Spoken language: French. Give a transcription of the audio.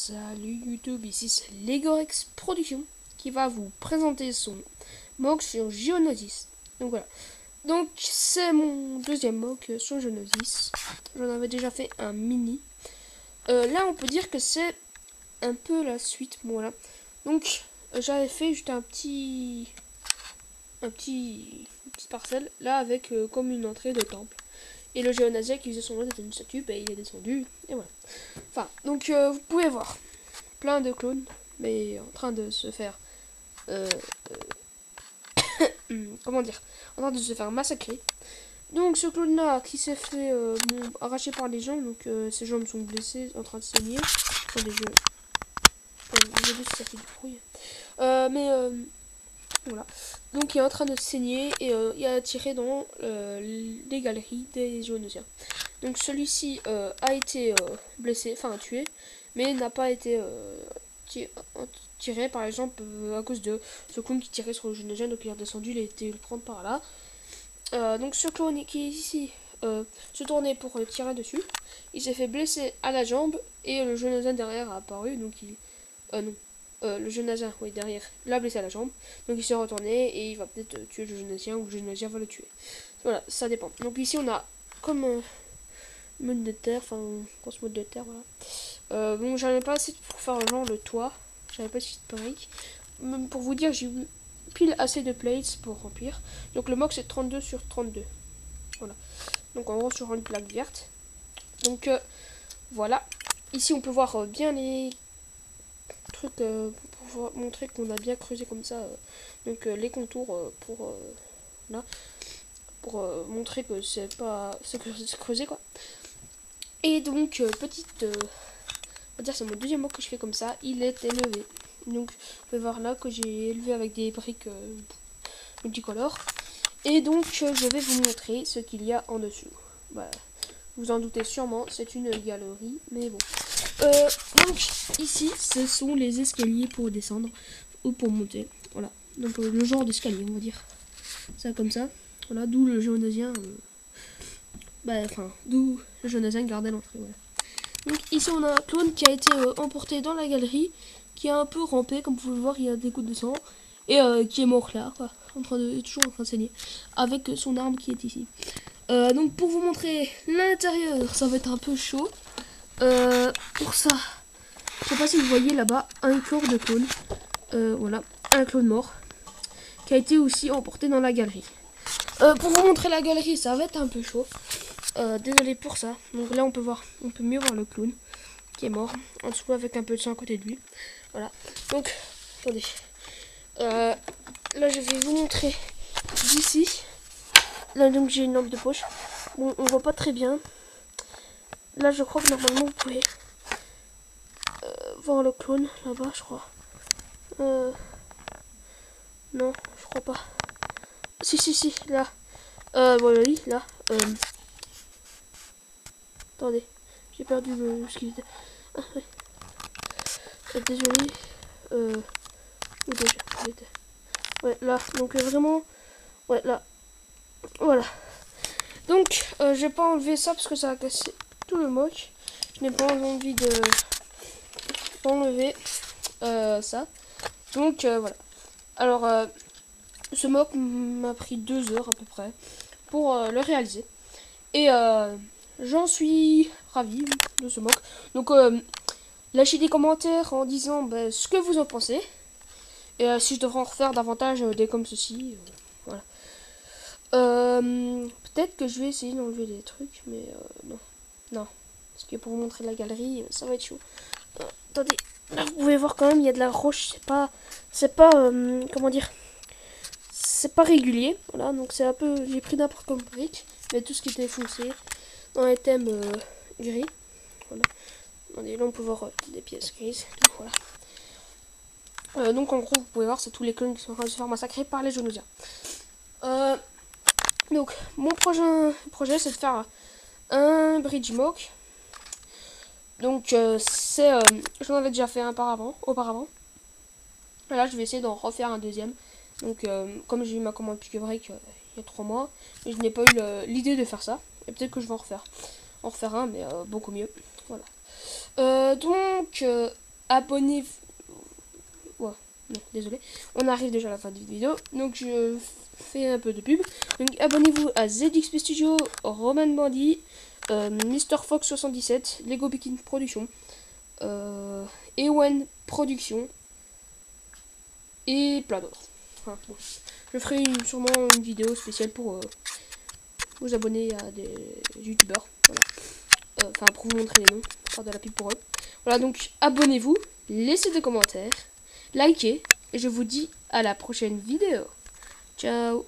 Salut YouTube, ici c'est Legorex Production qui va vous présenter son mock sur Geonosis. Donc voilà, donc c'est mon deuxième mock sur Geonosis. J'en avais déjà fait un mini. Là on peut dire que c'est un peu la suite, voilà. Donc j'avais fait juste une petite parcelle là avec comme une entrée de temple. Et le Geonasia qui faisait son nom était une statue, bah, il est descendu, et voilà. Enfin, donc vous pouvez voir plein de clones, mais en train de se faire... comment dire, en train de se faire massacrer. Donc ce clone-là qui s'est fait arracher par les gens, donc ses jambes sont blessées, en train de saigner. Attendez, désolé si ça fait du bruit. Voilà. Donc il est en train de saigner et il a tiré dans les galeries des Geonosiens. Donc celui-ci a été blessé, enfin tué, mais n'a pas été tiré par exemple à cause de ce clone qui tirait sur le Geonosien, donc il est redescendu, il a été le prendre par là. Donc ce clone qui est ici se tournait pour tirer dessus, il s'est fait blesser à la jambe et le Geonosien derrière a apparu, donc il... non. Le Geonasien, oui, derrière, l'a blessé à la jambe. Donc il s'est retourné et il va peut-être tuer le Geonasien ou le Geonasien va le tuer. Voilà, ça dépend. Donc ici on a comme mode de terre, enfin grosse mode de terre, voilà. Bon, j'en ai pas assez pour faire genre le toit. J'avais pas assez de briques. Même pour vous dire, j'ai eu pile assez de plates pour remplir. Donc le mock c'est 32 sur 32. Voilà. Donc en gros sur une plaque verte. Donc voilà. Ici on peut voir bien les truc pour montrer qu'on a bien creusé comme ça donc les contours pour là pour montrer que c'est pas c'est creusé quoi. Et donc petite on va dire c'est mon deuxième mock que je fais comme ça, il est élevé. Donc vous pouvez voir là que j'ai élevé avec des briques multicolores. Et donc je vais vous montrer ce qu'il y a en dessous. Voilà. Vous en doutez sûrement, c'est une galerie, mais bon. Donc ici, ce sont les escaliers pour descendre ou pour monter. Voilà. Donc le genre d'escalier, on va dire. Ça comme ça. Voilà, d'où le Geonasien. D'où le Geonasien gardait l'entrée. Voilà. Donc ici, on a un clone qui a été emporté dans la galerie, qui a un peu rampé, comme vous pouvez voir, il y a des gouttes de sang, et qui est mort là, quoi. Toujours en train de saigner, avec son arme qui est ici. Donc pour vous montrer l'intérieur, ça va être un peu chaud. Pour ça, je sais pas si vous voyez là-bas un corps de clone. Voilà, un clone mort qui a été aussi emporté dans la galerie. Pour vous montrer la galerie, ça va être un peu chaud. Désolé pour ça. Donc là, on peut mieux voir le clone qui est mort en dessous avec un peu de sang à côté de lui. Voilà. Donc, attendez. Là, je vais vous montrer d'ici. Là, donc j'ai une lampe de poche. Bon, on voit pas très bien. Là, je crois que normalement, vous pouvez voir le clone là-bas, je crois. Non, je crois pas. Si, là. Voilà, oui, là. Attendez, j'ai perdu ce qu'il était. Ah, oui. Désolé. Où déjà il était. Ouais, là. Donc, vraiment. Ouais, là. Voilà. Donc, j'ai pas enlevé ça parce que ça a cassé tout le mock. Je n'ai pas envie de enlever ça. Donc, voilà. Alors, ce mock m'a pris 2 heures à peu près pour le réaliser. Et j'en suis ravi de ce mock. Donc, lâchez des commentaires en disant ce que vous en pensez. Et si je devrais en refaire davantage des comme ceci. Voilà. Peut-être que je vais essayer d'enlever des trucs, mais non. Non. Parce que pour vous montrer la galerie, ça va être chaud. Attendez, là vous pouvez voir quand même, il y a de la roche, c'est pas, comment dire, c'est pas régulier, voilà, donc c'est un peu, j'ai pris n'importe comme brique, mais tout ce qui était foncé, dans les thèmes gris, voilà. Attendez, là on peut voir des pièces grises, donc voilà. Donc en gros, vous pouvez voir, c'est tous les clones qui sont en train de se faire massacrer par les Geonosiens. Donc, mon prochain projet, c'est de faire un bridge mock. Donc, j'en avais déjà fait un auparavant. Et là, je vais essayer d'en refaire un deuxième. Donc, comme j'ai eu ma commande Pick Break il y a 3 mois, mais je n'ai pas eu l'idée de faire ça. Et peut-être que je vais en refaire un, mais beaucoup mieux. Voilà. Donc, abonnez-vous. Ouais, non, désolé. On arrive déjà à la fin de la vidéo. Donc je fais un peu de pub. Donc abonnez-vous à ZXP Studio, Roman Bandy, Mr Fox 77, Lego Bikini Production, Ewan Production et plein d'autres. Enfin, bon. Je ferai sûrement une vidéo spéciale pour vous abonner à des youtubeurs. Voilà. Enfin, pour vous montrer les noms, faire de la pub pour eux. Voilà, donc abonnez-vous, laissez des commentaires, likez, et je vous dis à la prochaine vidéo. Ciao!